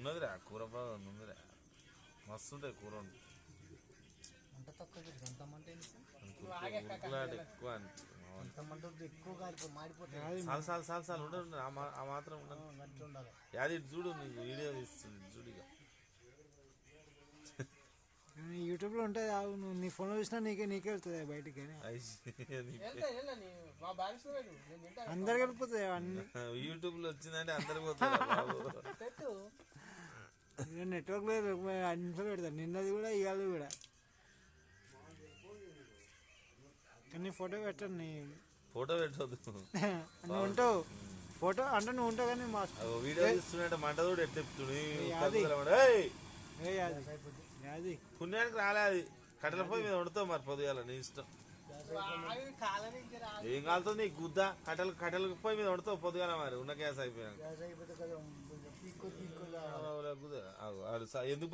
ఉన్నదిరా కూర బాగా ఉన్నదిరా మస్తు ఉంటుంది కూర అంత తక్కువ ఎంత మంట ఎక్కువ ఎంత మంట ఎక్కువ మాడిపోతుంది. సాల్ ఉండదు ఆ మాత్రం ఉండదు. యాది చూడు నీకు వీడియో తీస్తుంది చూడు ఇక యూట్యూబ్లో ఉంటుంది. నువ్వు నీ ఫోన్లో చూసినా నీకే వెళ్తుంది బయటికి. అందరికి వెళ్ళిపోతాయి అన్ని. యూట్యూబ్లో వచ్చిందంటే అందరికి పోతుంది. నెట్వర్క్ లేదు 5 నిమిషాలు పెడతాను. నిన్నది కూడా ఇవాళ కూడా. కానీ ఫోటో పెట్టండి. ఫోటో పెట్టవద్దు నువ్వు ఉంటావు. ఫోటో అంటే నువ్వు ఉంటావు కానీ మా వీడియో తీస్తున్నట్టు మంట కూడా ఎట్టిస్తుంది. పుణ్యానికి రాలే అది కట్టెల పొయ్యి మీద వండుతావు మరి పొద్దుగాల నీ ఇష్టం. ఏం కాలుతుంది నీకు గుద్ద కట్టెల పొయ్యి మీద వండుతావు పొద్దుగాల మరి ఉన్న గ్యాస్ అయిపోయాక ఎందుకు